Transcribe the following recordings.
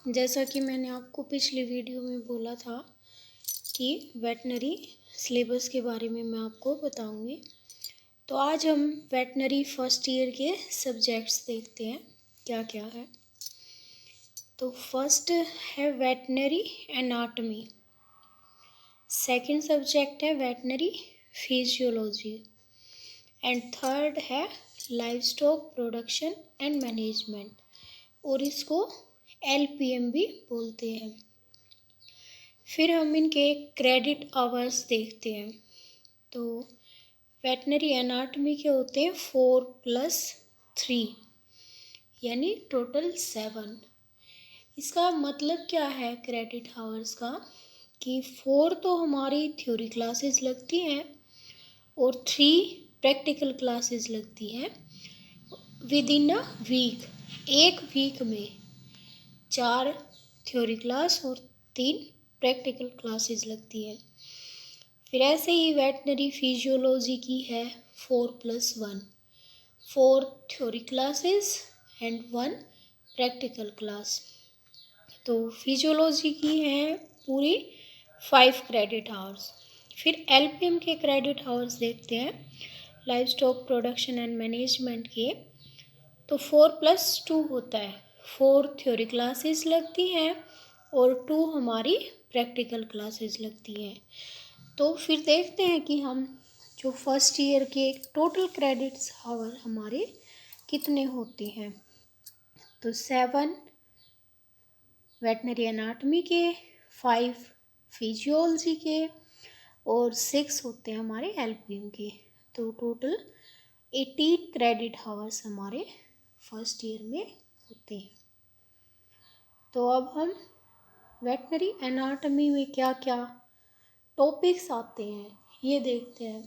जैसा कि मैंने आपको पिछली वीडियो में बोला था कि वेटनरी सिलेबस के बारे में मैं आपको बताऊंगी। तो आज हम वेटनरी फर्स्ट ईयर के सब्जेक्ट्स देखते हैं क्या क्या है। तो फर्स्ट है वेटनरी एनाटॉमी, सेकंड सब्जेक्ट है वेटनरी फिजियोलॉजी एंड थर्ड है live stock production and management, और इसको LPM भी बोलते हैं। फिर हम इनके क्रेडिट आवर्स देखते हैं। तो वेटनरी एनाटॉमी के होते हैं 4+3 यानी टोटल 7। इसका मतलब क्या है क्रेडिट आवर्स का कि 4 तो हमारी थ्योरी क्लासेस लगती हैं और 3 प्रैक्टिकल क्लासेस लगती हैं विद इन अ वीक। एक वीक में 4 थ्योरी क्लास और 3 प्रैक्टिकल क्लासेस लगती है। फिर ऐसे ही वेटनरी फिजियोलॉजी की है 4+1, 4 theory classes and 1 practical class. तो फिजियोलॉजी की है पूरी 5 क्रेडिट आवर्स। फिर LPM के क्रेडिट आवर्स देखते हैं live stock production and management के। तो 4+2 होता है, 4 थ्योरी क्लासेस लगती हैं और 2 हमारी प्रैक्टिकल क्लासेस लगती हैं। तो फिर देखते हैं कि हम जो फर्स्ट ईयर के टोटल क्रेडिट्स आवर हमारे कितने होते हैं। तो 7 वेटनरी एनाटॉमी के, 5 फिजियोलॉजी के और 6 होते हैं हमारे LPM के। तो टोटल 18 क्रेडिट आवर्स हमारे फर्स्ट ईयर में होते हैं। तो अब हम वेटनरी एनाटॉमी में क्या क्या टॉपिक्स आते हैं ये देखते हैं।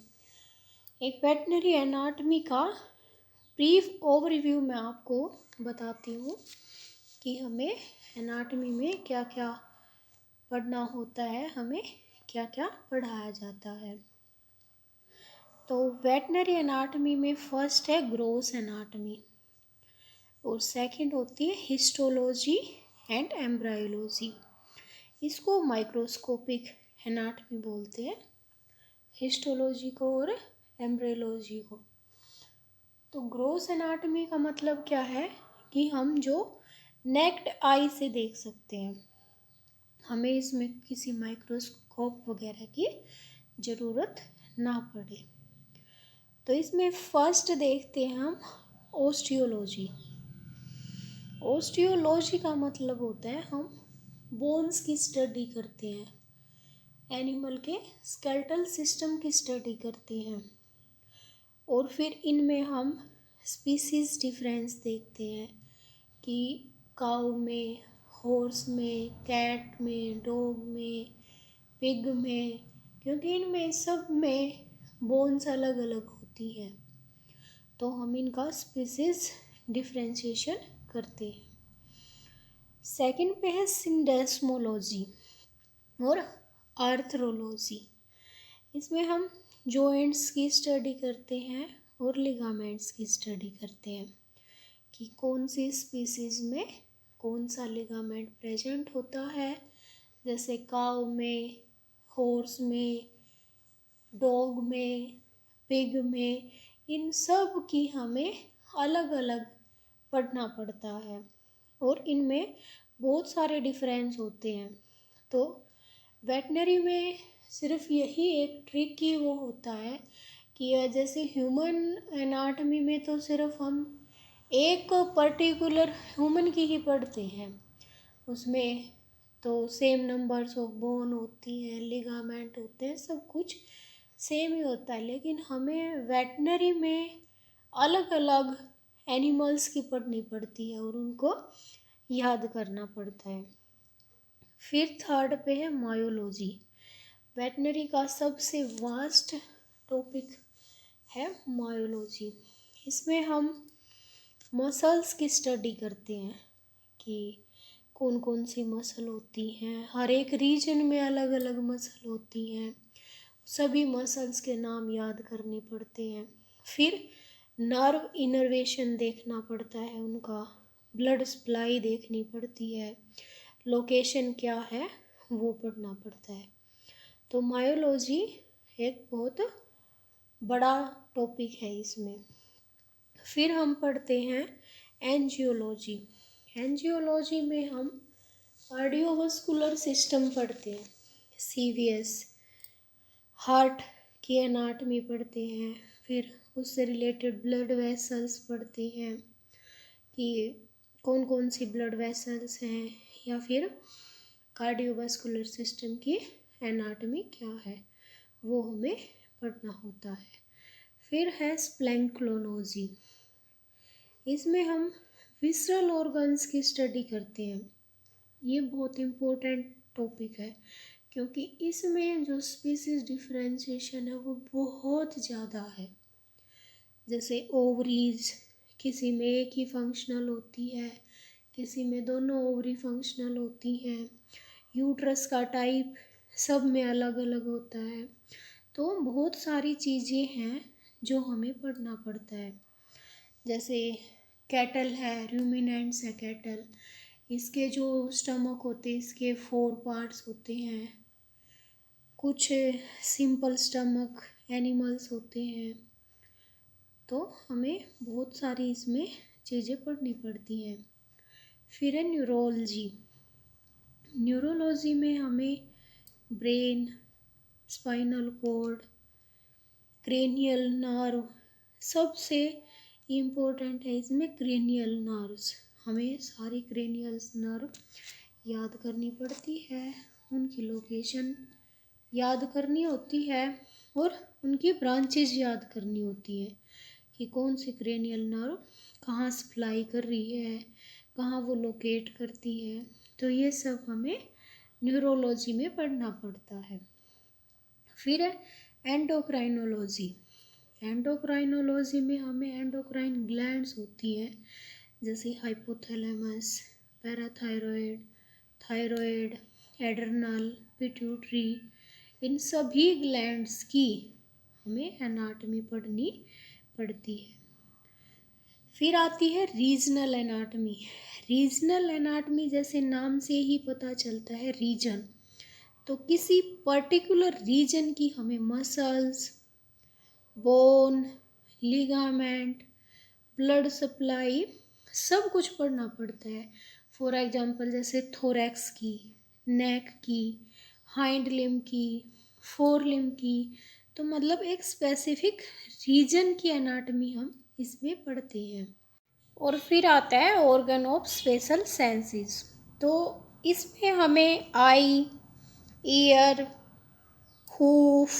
एक वेटनरी एनाटॉमी का ब्रीफ ओवरव्यू मैं आपको बताती हूँ कि हमें एनाटॉमी में क्या क्या पढ़ना होता है, हमें क्या क्या पढ़ाया जाता है। तो वेटनरी एनाटॉमी में फर्स्ट है ग्रोस एनाटॉमी और सेकंड होती है हिस्टोलॉजी एंड एम्ब्रायोलॉजी। इसको माइक्रोस्कोपिक एनाटॉमी बोलते हैं, हिस्टोलॉजी को और एम्ब्रायोलॉजी को। तो ग्रोस एनाटॉमी का मतलब क्या है कि हम जो नेक्ड आई से देख सकते हैं, हमें इसमें किसी माइक्रोस्कोप वगैरह की ज़रूरत ना पड़े। तो इसमें फर्स्ट देखते हैं हम ओस्टियोलॉजी। ओस्टियोलॉजी का मतलब होता है हम बोन्स की स्टडी करते हैं, एनिमल के स्केलेटल सिस्टम की स्टडी करते हैं और फिर इनमें हम स्पीसीज डिफरेंस देखते हैं कि काऊ में, हॉर्स में, कैट में, डॉग में, पिग में, क्योंकि इनमें सब में बोन्स अलग अलग होती है तो हम इनका स्पीसीज डिफरेंशिएशन करते हैं। सेकंड पे है सिंडेस्मोलॉजी और आर्थरोलॉजी। इसमें हम जॉइंट्स की स्टडी करते हैं और लिगामेंट्स की स्टडी करते हैं कि कौन सी स्पीसीज़ में कौन सा लिगामेंट प्रेजेंट होता है, जैसे काऊ में, हॉर्स में, डॉग में, पिग में, इन सब की हमें अलग अलग पढ़ना पड़ता है और इनमें बहुत सारे डिफरेंस होते हैं। तो वेटनरी में सिर्फ यही एक ट्रिक वो होता है कि जैसे ह्यूमन एनाटॉमी में तो सिर्फ हम एक पर्टिकुलर ह्यूमन की ही पढ़ते हैं, उसमें तो सेम नंबर्स ऑफ बोन होती हैं, लिगामेंट होते हैं, सब कुछ सेम ही होता है। लेकिन हमें वेटनरी में अलग अलग एनिमल्स की पढ़नी पड़ती है और उनको याद करना पड़ता है। फिर थर्ड पे है मायोलॉजी। वेटनरी का सबसे वास्ट टॉपिक है मायोलॉजी। इसमें हम मसल्स की स्टडी करते हैं कि कौन कौन सी मसल होती हैं, हर एक रीजन में अलग अलग मसल होती हैं, सभी मसल्स के नाम याद करने पड़ते हैं। फिर नर्व इनर्वेशन देखना पड़ता है, उनका ब्लड सप्लाई देखनी पड़ती है, लोकेशन क्या है वो पढ़ना पड़ता है। तो मायोलॉजी एक बहुत बड़ा टॉपिक है इसमें। फिर हम पढ़ते हैं एंजियोलॉजी। एंजियोलॉजी में हम कार्डियोवास्कुलर सिस्टम पढ़ते हैं, सीवीएस, हार्ट की एनाटमी पढ़ते हैं। फिर उससे रिलेटेड ब्लड वेसल्स पढ़ते हैं कि कौन कौन सी ब्लड वेसल्स हैं, या फिर कार्डियोवास्कुलर सिस्टम की एनाटमी क्या है वो हमें पढ़ना होता है। फिर है स्प्लैंक्लोलॉजी। इसमें हम विसरल ऑर्गन्स की स्टडी करते हैं। ये बहुत इम्पोर्टेंट टॉपिक है क्योंकि इसमें जो स्पीसीज डिफरेंशिएशन है वो बहुत ज़्यादा है। जैसे ओवरीज, किसी में एक ही फंक्शनल होती है, किसी में दोनों ओवरी फंक्शनल होती हैं। यूट्रस का टाइप सब में अलग अलग होता है। तो बहुत सारी चीज़ें हैं जो हमें पढ़ना पड़ता है। जैसे कैटल है, रूमिनेंट्स है कैटल, इसके जो स्टमक होते हैं इसके 4 पार्ट्स होते हैं। कुछ सिंपल स्टमक एनिमल्स होते हैं। तो हमें बहुत सारी इसमें चीज़ें पढ़नी पड़ती हैं। फिर है न्यूरोलॉजी। न्यूरोलॉजी में हमें brain, spinal cord, cranial nerve, सबसे इम्पोर्टेंट है इसमें क्रेनियल नर्व्स। हमें सारी क्रेनियल नर्व याद करनी पड़ती है, उनकी लोकेशन याद करनी होती है और उनकी ब्रांचेज याद करनी होती है कि कौन सी क्रेनियल नर्व कहाँ सप्लाई कर रही है, कहाँ वो लोकेट करती है। तो ये सब हमें न्यूरोलॉजी में पढ़ना पड़ता है। फिर है एंडोक्राइनोलॉजी। एंडोक्राइनोलॉजी में हमें एंडोक्राइन ग्लैंड्स होती हैं, जैसे hypothalamus, parathyroid, thyroid, adrenal, pituitary, इन सभी ग्लैंड्स की हमें एनाटमी पढ़नी पड़ती है। फिर आती है रीजनल एनाटमी। रीजनल एनाटमी जैसे नाम से ही पता चलता है रीजन, तो किसी पर्टिकुलर रीजन की हमें muscles, bone, ligament, blood supply सब कुछ पढ़ना पड़ता है। फॉर एग्जांपल जैसे थोरैक्स की, नेक की, हाइंड लिम्ब की, फोर लिम्ब की। तो मतलब एक स्पेसिफिक रीजन की एनाटमी हम इसमें पढ़ते हैं। और फिर आता है ऑर्गन ऑफ स्पेशल सेंसेस। तो इसमें हमें आई, ईयर, हूफ,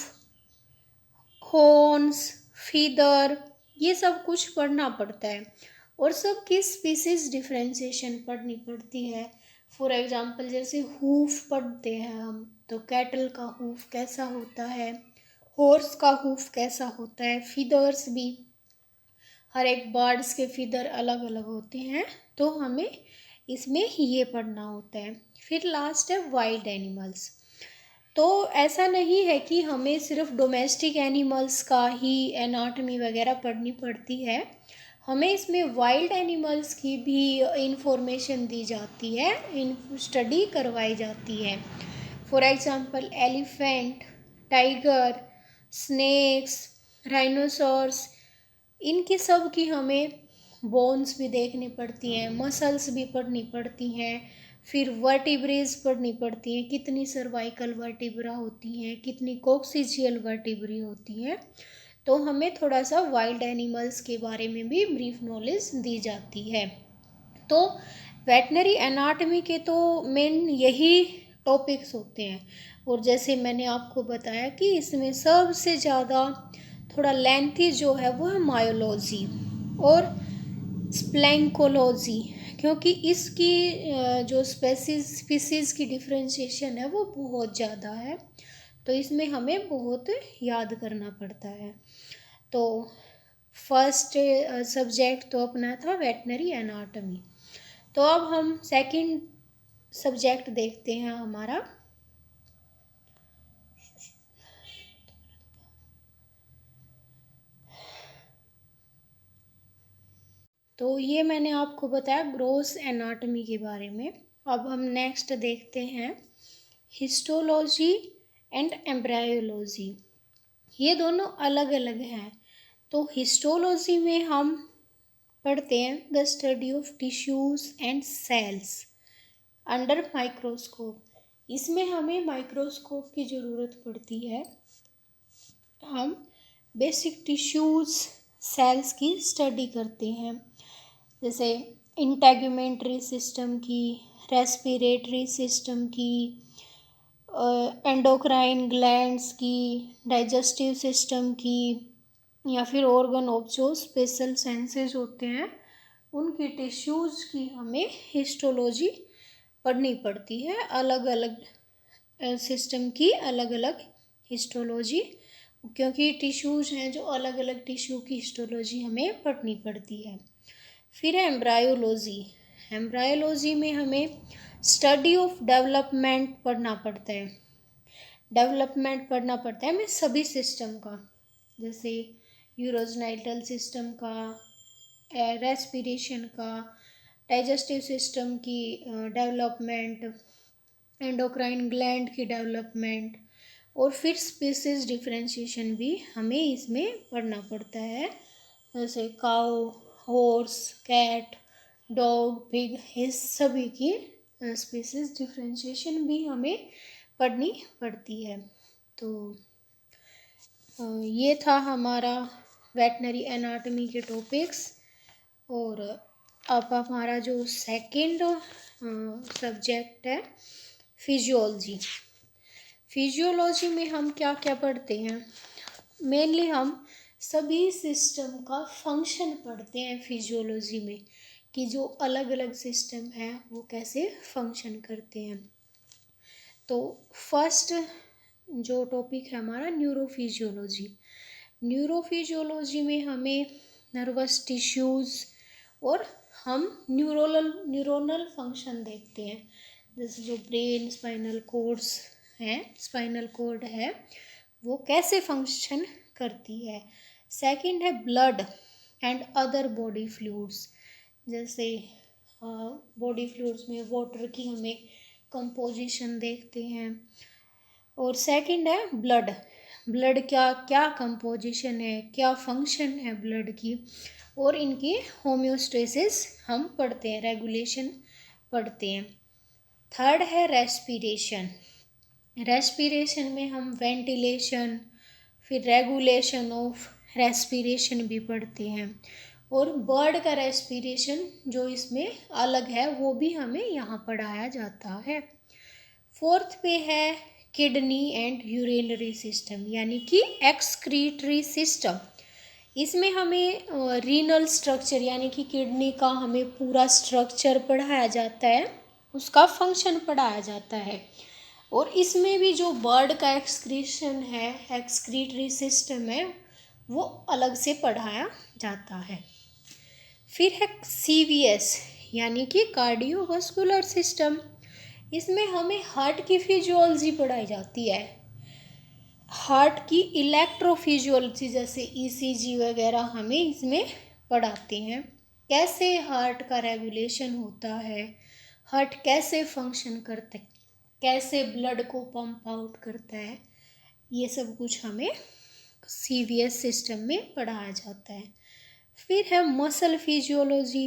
हॉर्न्स, फीदर, ये सब कुछ पढ़ना पड़ता है और सब की स्पीसीज डिफरेंशिएशन पढ़नी पड़ती है। फॉर एग्जांपल जैसे हूफ पढ़ते हैं हम, तो कैटल का हूफ कैसा होता है, हॉर्स का हूफ कैसा होता है, फीदर्स भी, हर एक बर्ड्स के फीदर अलग अलग होते हैं। तो हमें इसमें ये पढ़ना होता है। फिर लास्ट है वाइल्ड एनिमल्स। तो ऐसा नहीं है कि हमें सिर्फ डोमेस्टिक एनिमल्स का ही एनाटमी वगैरह पढ़नी पड़ती है, हमें इसमें वाइल्ड एनिमल्स की भी इंफॉर्मेशन दी जाती है, स्टडी करवाई जाती है। For example elephant, tiger, snakes, rhinoceros, इनकी सब की हमें बोन्स भी देखनी पड़ती हैं, मसल्स भी पढ़नी पड़ती हैं। फिर वर्टिब्रेज पढ़नी पड़ती हैं, कितनी सर्वाइकल वर्टिब्रा होती हैं, कितनी कोक्सीजियल वर्टिब्री होती हैं। तो हमें थोड़ा सा वाइल्ड एनिमल्स के बारे में भी ब्रीफ नॉलेज दी जाती है। तो वेटनरी एनाटमी के तो मेन यही टॉपिक्स होते हैं। और जैसे मैंने आपको बताया कि इसमें सबसे ज़्यादा थोड़ा लेंथी जो है वो है मायोलॉजी और स्प्लैंकोलॉजी, क्योंकि इसकी जो स्पीसीज की डिफरेंशिएशन है वो बहुत ज़्यादा है। तो इसमें हमें बहुत याद करना पड़ता है। तो फर्स्ट सब्जेक्ट तो अपना था वेटनरी एनाटमी। तो अब हम सेकंड सब्जेक्ट देखते हैं हमारा। तो ये मैंने आपको बताया ग्रोस एनाटमी के बारे में। अब हम नेक्स्ट देखते हैं हिस्टोलॉजी एंड एम्ब्रायोलॉजी। ये दोनों अलग अलग हैं। तो हिस्टोलॉजी में हम पढ़ते हैं the study of tissues and sales under microscope. इसमें हमें माइक्रोस्कोप की ज़रूरत पड़ती है। हम बेसिक टिश्यूज सेल्स की स्टडी करते हैं, जैसे इंटेगुमेंट्री सिस्टम की, रेस्पिरेटरी सिस्टम की, एंडोक्राइन ग्लैंड्स की, डाइजेस्टिव सिस्टम की, या फिर ऑर्गन ऑफ जो स्पेशल सेंसेस होते हैं उनकी टिश्यूज़ की हमें हिस्टोलॉजी पढ़नी पड़ती है। अलग अलग सिस्टम की अलग अलग हिस्टोलॉजी, क्योंकि टिश्यूज़ हैं जो अलग अलग टिश्यू की हिस्टोलॉजी हमें पढ़नी पड़ती है। फिर है एम्ब्रायोलॉजी। एम्ब्रायोलॉजी में हमें स्टडी ऑफ डेवलपमेंट पढ़ना पड़ता है। डेवलपमेंट पढ़ना पड़ता है हमें सभी सिस्टम का, जैसे यूरोजनाइटल सिस्टम का, रेस्पिरेशन का, डाइजेस्टिव सिस्टम की डेवलपमेंट, एंडोक्राइन ग्लैंड की डेवलपमेंट, और फिर स्पीसीज डिफरेंशिएशन भी हमें इसमें पढ़ना पड़ता है, जैसे काऊ, हॉर्स, कैट, डॉग, पिग, इस सभी की स्पीसीज डिफरेंशिएशन भी हमें पढ़नी पड़ती है। तो ये था हमारा वेटनरी एनाटॉमी के टॉपिक्स। और अब हमारा जो सेकंड सब्जेक्ट है फिजियोलॉजी। फिजियोलॉजी में हम क्या क्या पढ़ते हैं? मेनली हम सभी सिस्टम का फंक्शन पढ़ते हैं फिजियोलॉजी में, कि जो अलग अलग सिस्टम है वो कैसे फंक्शन करते हैं। तो फर्स्ट जो टॉपिक है हमारा न्यूरोफिजियोलॉजी। न्यूरोफिजियोलॉजी में हमें नर्वस टिश्यूज़ और हम न्यूरोनल फंक्शन देखते हैं, जैसे जो ब्रेन, स्पाइनल कॉर्ड है वो कैसे फंक्शन करती है। सेकंड है blood and other body fluids, जैसे बॉडी फ्लूइड्स में वाटर की हमें कंपोजिशन देखते हैं। और सेकंड है ब्लड क्या क्या कंपोजिशन है, क्या फंक्शन है ब्लड की, और इनकी होम्योस्टेसिस हम पढ़ते हैं, रेगुलेशन पढ़ते हैं। थर्ड है रेस्पिरेशन। रेस्पिरेशन में हम वेंटिलेशन, फिर रेगुलेशन ऑफ रेस्पिरेशन भी पढ़ते हैं, और बर्ड का रेस्पिरेशन जो इसमें अलग है वो भी हमें यहाँ पढ़ाया जाता है। फोर्थ पे है किडनी एंड यूरिनरी सिस्टम, यानी कि एक्सक्रीटरी सिस्टम। इसमें हमें रीनल स्ट्रक्चर यानी कि किडनी का हमें पूरा स्ट्रक्चर पढ़ाया जाता है, उसका फंक्शन पढ़ाया जाता है। और इसमें भी जो बर्ड का एक्सक्रीशन है, एक्सक्रीटरी सिस्टम है, वो अलग से पढ़ाया जाता है। फिर है CVS यानी कि कार्डियोवास्कुलर सिस्टम। इसमें हमें हार्ट की फिजियोलॉजी पढ़ाई जाती है, हार्ट की इलेक्ट्रोफिजियोलॉजी, जैसे ECG वगैरह हमें इसमें पढ़ाते हैं, कैसे हार्ट का रेगुलेशन होता है, हार्ट कैसे फंक्शन करता है, कैसे ब्लड को पंप आउट करता है, ये सब कुछ हमें CVS सिस्टम में पढ़ाया जाता है। फिर है मसल फिजियोलॉजी।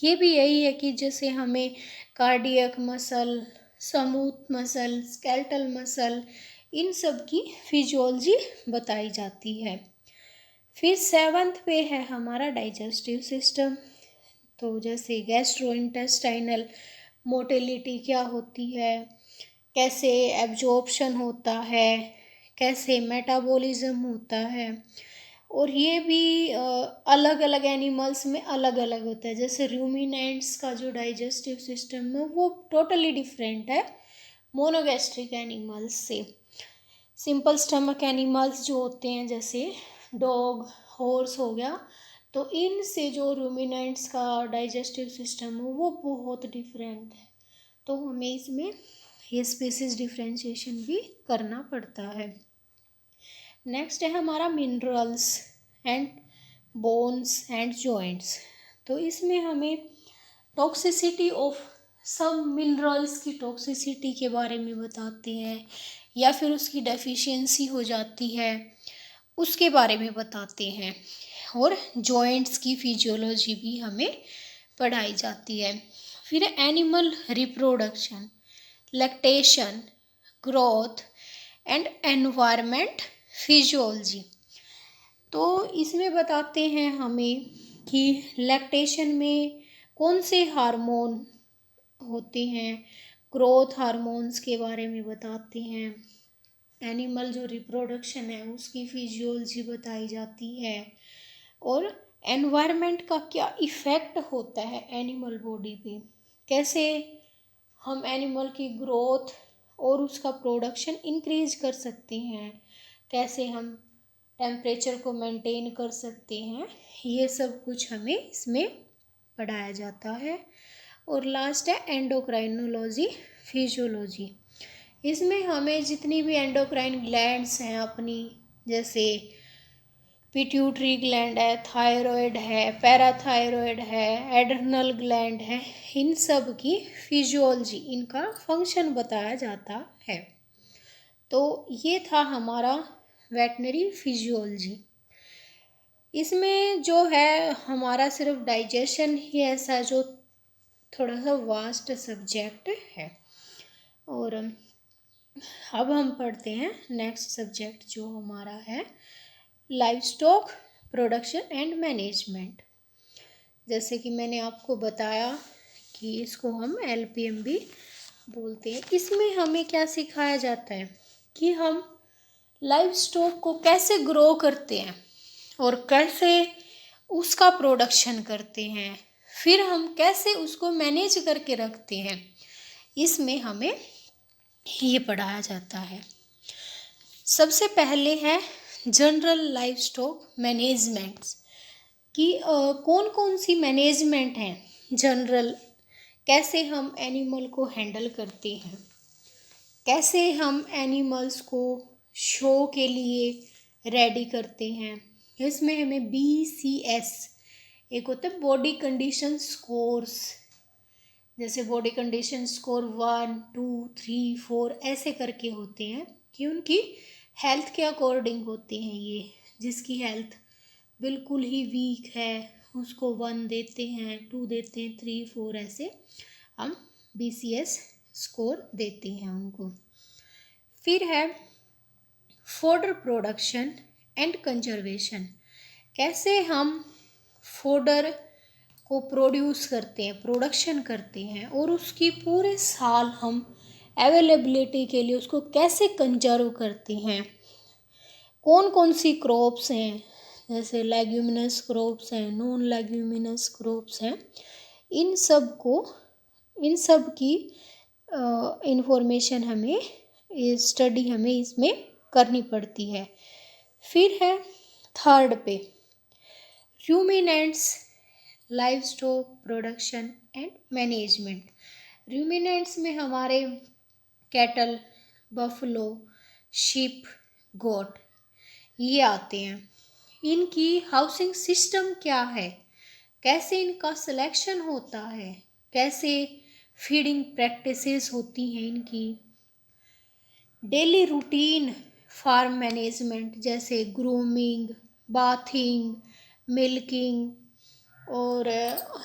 ये भी यही है कि जैसे हमें cardiac muscle, smooth muscle, skeletal muscle, इन सब की फिजियोलॉजी बताई जाती है। फिर 7th पे है हमारा डाइजेस्टिव सिस्टम। तो जैसे गैस्ट्रोइंटेस्टाइनल मोटिलिटी क्या होती है, कैसे एब्जॉर्प्शन होता है, कैसे मेटाबॉलिज्म होता है, और ये भी अलग अलग एनिमल्स में अलग अलग होता है। जैसे रूमिनेंट्स का जो डाइजेस्टिव सिस्टम है वो टोटली डिफरेंट है मोनोगैस्ट्रिक एनिमल्स से। सिंपल स्टमक एनिमल्स जो होते हैं जैसे डॉग, हॉर्स हो गया, तो इनसे जो रूमिनेंट्स का डाइजेस्टिव सिस्टम है वो बहुत डिफरेंट है। तो हमें इसमें ये स्पीसीज डिफरेंशिएशन भी करना पड़ता है। नेक्स्ट है हमारा minerals and bones and joints. तो इसमें हमें टॉक्सिसिटी ऑफ सब मिनरल्स की टॉक्सिसिटी के बारे में बताते हैं, या फिर उसकी डेफिशिएंसी हो जाती है उसके बारे में बताते हैं। और जॉइंट्स की फिजियोलॉजी भी हमें पढ़ाई जाती है। फिर animal reproduction, lactation, growth and environment physiology. तो इसमें बताते हैं हमें कि लैक्टेशन में कौन से हार्मोन होते हैं, ग्रोथ हार्मोन्स के बारे में बताते हैं, एनिमल जो रिप्रोडक्शन है उसकी फिजियोलॉजी बताई जाती है, और एनवायरनमेंट का क्या इफ़ेक्ट होता है एनिमल बॉडी पे, कैसे हम एनिमल की ग्रोथ और उसका प्रोडक्शन इंक्रीज कर सकते हैं, कैसे हम टेम्परेचर को मेंटेन कर सकते हैं, ये सब कुछ हमें इसमें पढ़ाया जाता है। और लास्ट है एंडोक्राइनोलॉजी फिजियोलॉजी। इसमें हमें जितनी भी एंडोक्राइन ग्लैंड्स हैं अपनी, जैसे पिट्यूटरी ग्लैंड है, थायराइड है, पैराथायराइड है, एड्रिनल ग्लैंड है, इन सब की फिजियोलॉजी, इनका फंक्शन बताया जाता है। तो ये था हमारा वेटनरी फिजियोलॉजी। इसमें जो है हमारा सिर्फ डाइजेशन ही ऐसा जो थोड़ा सा वास्ट सब्जेक्ट है। और अब हम पढ़ते हैं नेक्स्ट सब्जेक्ट जो हमारा है लाइवस्टॉक प्रोडक्शन एंड मैनेजमेंट। जैसे कि मैंने आपको बताया कि इसको हम LPM भी बोलते हैं। इसमें हमें क्या सिखाया जाता है कि हम लाइवस्टॉक को कैसे ग्रो करते हैं और कैसे उसका प्रोडक्शन करते हैं, फिर हम कैसे उसको मैनेज करके रखते हैं, इसमें हमें ये पढ़ाया जाता है। सबसे पहले है जनरल लाइवस्टॉक मैनेजमेंट्स कि कौन कौन सी मैनेजमेंट हैं जनरल, कैसे हम एनिमल को हैंडल करते हैं, कैसे हम एनिमल्स को शो के लिए रेडी करते हैं। इसमें हमें BCS, एक होता है बॉडी कंडीशन स्कोर्स, जैसे बॉडी कंडीशन स्कोर 1, 2, 3, 4 ऐसे करके होते हैं कि उनकी हेल्थ के अकॉर्डिंग होते हैं ये। जिसकी हेल्थ बिल्कुल ही वीक है उसको 1 देते हैं, 2 देते हैं, 3, 4 ऐसे हम BCS स्कोर देते हैं उनको। फिर है फॉडर प्रोडक्शन एंड कंजर्वेशन, कैसे हम फॉडर को प्रोड्यूस करते हैं, प्रोडक्शन करते हैं, और उसकी पूरे साल हम अवेलेबिलिटी के लिए उसको कैसे कंजर्व करते हैं। कौन कौन सी क्रॉप्स हैं, जैसे लेग्यूमिनस क्रॉप्स हैं, नॉन लेग्यूमिनस क्रॉप्स हैं, इन सब की इंफॉर्मेशन हमें, स्टडी हमें इसमें करनी पड़ती है। फिर है थर्ड पे ruminants livestock production and management. Ruminants में हमारे कैटल, बफलो, शीप, गोट ये आते हैं। इनकी हाउसिंग सिस्टम क्या है, कैसे इनका सिलेक्शन होता है, कैसे फीडिंग प्रैक्टिसेस होती हैं इनकी, डेली रूटीन फार्म मैनेजमेंट जैसे ग्रूमिंग, बाथिंग, मिल्किंग, और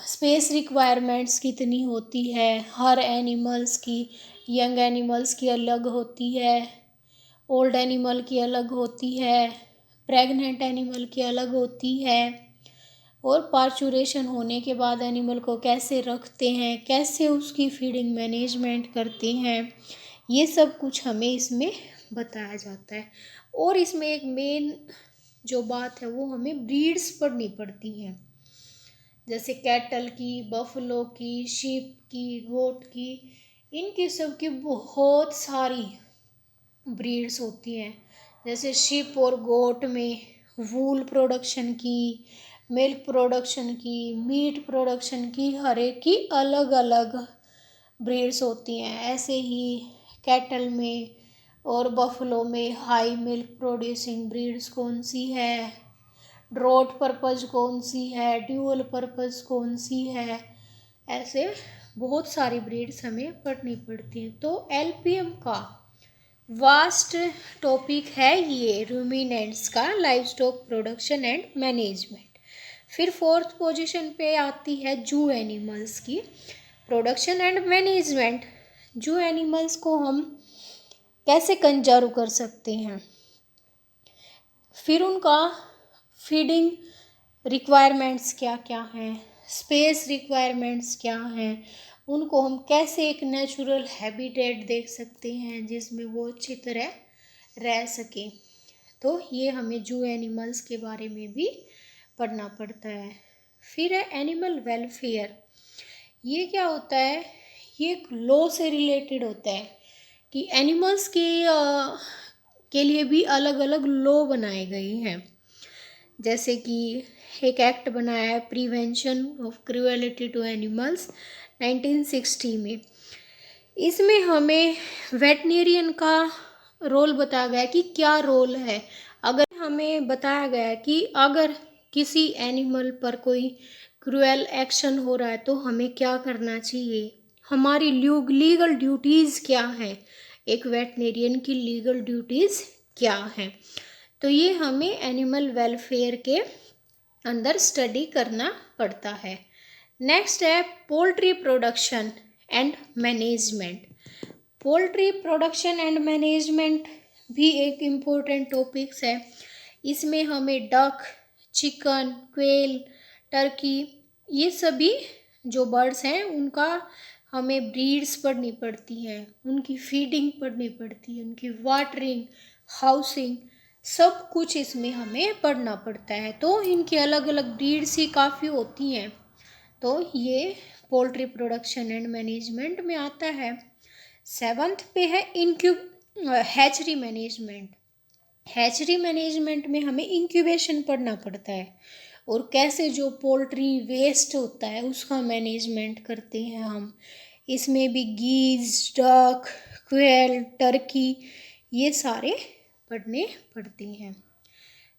स्पेस रिक्वायरमेंट्स कितनी होती है हर एनिमल्स की। यंग एनिमल्स की अलग होती है, ओल्ड एनिमल की अलग होती है, प्रेग्नेंट एनिमल की अलग होती है, और पार्चुरेशन होने के बाद एनिमल को कैसे रखते हैं, कैसे उसकी फीडिंग मैनेजमेंट करते हैं, ये सब कुछ हमें इसमें बताया जाता है। और इसमें एक मेन जो बात है वो हमें ब्रीड्स पढ़नी पड़ती हैं, जैसे कैटल की, बफलो की, शीप की, गोट की, इनकी सब की बहुत सारी ब्रीड्स होती हैं। जैसे शीप और गोट में वूल प्रोडक्शन की, मिल्क प्रोडक्शन की, मीट प्रोडक्शन की, हर एक की अलग अलग ब्रीड्स होती हैं। ऐसे ही कैटल में और बफलो में हाई मिल्क प्रोड्यूसिंग ब्रीड्स कौन सी है, ड्रॉट पर्पज़ कौन सी है, ड्यूअल पर्पज़ कौन सी है, ऐसे बहुत सारी ब्रीड्स हमें पढ़नी पड़ती हैं। तो एलपीएम का वास्ट टॉपिक है ये रूमिनेंट्स का, live stock production and management. फिर फोर्थ पोजीशन पे आती है जू एनिमल्स की प्रोडक्शन एंड मैनेजमेंट। जू एनिमल्स को हम कैसे कंजर्व कर सकते हैं, फिर उनका फीडिंग रिक्वायरमेंट्स क्या क्या हैं, स्पेस रिक्वायरमेंट्स क्या हैं, उनको हम कैसे एक नेचुरल हैबिटेट देख सकते हैं जिसमें वो अच्छी तरह रह सकें। तो ये हमें जू एनिमल्स के बारे में भी पढ़ना पड़ता है। फिर है एनिमल वेलफेयर। ये क्या होता है, ये एक लॉ से रिलेटेड होता है कि एनिमल्स के लिए भी अलग अलग लॉ बनाए गए हैं। जैसे कि एक एक्ट बनाया है prevention of cruelty to animals 1960 में। इसमें हमें वेटनेरियन का रोल बताया गया है कि क्या रोल है। अगर हमें बताया गया है कि अगर किसी एनिमल पर कोई क्रूएल एक्शन हो रहा है तो हमें क्या करना चाहिए, हमारी लीगल ड्यूटीज़ क्या है, एक वेटनेरियन की लीगल ड्यूटीज़ क्या है। तो ये हमें एनिमल वेलफेयर के अंदर स्टडी करना पड़ता है। नेक्स्ट है poultry production and management. Poultry production and management भी एक इम्पोर्टेंट टॉपिक्स है। इसमें हमें डक, चिकन, क्वेल, टर्की, ये सभी जो बर्ड्स हैं उनका हमें ब्रीड्स पढ़नी पड़ती हैं, उनकी फीडिंग पढ़नी पड़ती है, उनकी वाटरिंग, हाउसिंग, सब कुछ इसमें हमें पढ़ना पड़ता है। तो इनकी अलग अलग ब्रीड्स ही काफ़ी होती हैं। तो ये पोल्ट्री प्रोडक्शन एंड मैनेजमेंट में आता है। 7th पे है हैचरी मैनेजमेंट। हैचरी मैनेजमेंट में हमें इंक्यूबेशन पढ़ना पड़ता है और कैसे जो पोल्ट्री वेस्ट होता है उसका मैनेजमेंट करते हैं हम। इसमें भी गीज, डक, क्वेल, टर्की, ये सारे पढ़ने पड़ते हैं।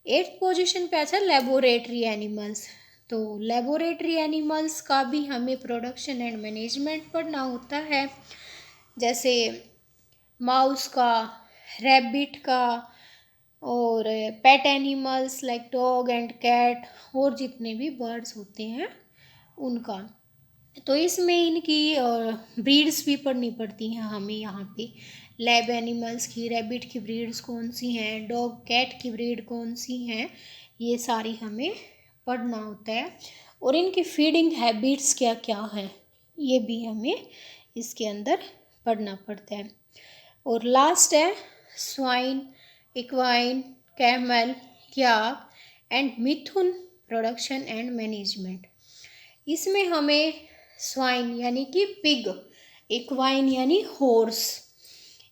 8th पोजीशन पे आता है लेबोरेटरी एनिमल्स। तो लेबोरेटरी एनिमल्स का भी हमें प्रोडक्शन एंड मैनेजमेंट पढ़ना होता है। जैसे माउस का, रैबिट का, और pet animals like dog and cat, और जितने भी बर्ड्स होते हैं उनका। तो इसमें इनकी ब्रीड्स भी पढ़नी पड़ती हैं हमें। यहाँ पे लैब एनिमल्स की, रैबिट की ब्रीड्स कौन सी हैं, डॉग कैट की ब्रीड कौन सी हैं, ये सारी हमें पढ़ना होता है। और इनकी फीडिंग हैबिट्स क्या क्या हैं ये भी हमें इसके अंदर पढ़ना पड़ता है। और लास्ट है swine, equine, camel, yak and Mithun production and management. इसमें हमें स्वाइन यानी कि पिग, इक्वाइन यानी हॉर्स,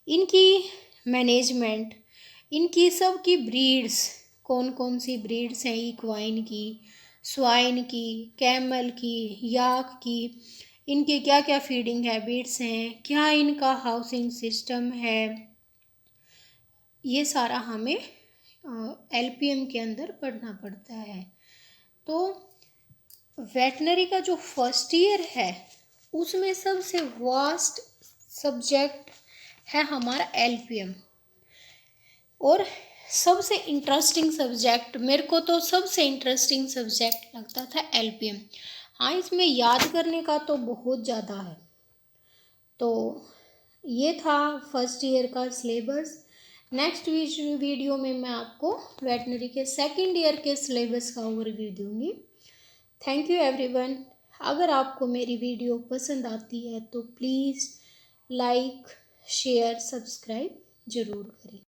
इनकी मैनेजमेंट, इनकी सब की ब्रीड्स, कौन कौन सी ब्रीड्स हैं इक्वाइन की, स्वाइन की, कैमल की, याक की, इनके क्या क्या फीडिंग हैबिट्स हैं, क्या इनका हाउसिंग सिस्टम है, ये सारा हमें एलपीएम के अंदर पढ़ना पड़ता है। तो वेटनरी का जो फर्स्ट ईयर है उसमें सबसे वास्ट सब्जेक्ट है हमारा एलपीएम। और सबसे इंटरेस्टिंग सब्जेक्ट, मेरे को तो सबसे इंटरेस्टिंग सब्जेक्ट लगता था एलपीएम। हाँ, इसमें याद करने का तो बहुत ज़्यादा है। तो ये था फर्स्ट ईयर का सिलेबस। नेक्स्ट वीडियो में मैं आपको वेटनरी के सेकंड ईयर के सिलेबस का ओवरव्यू दूंगी। Thank you everyone. अगर आपको मेरी वीडियो पसंद आती है तो प्लीज़ लाइक, शेयर, सब्सक्राइब ज़रूर करें।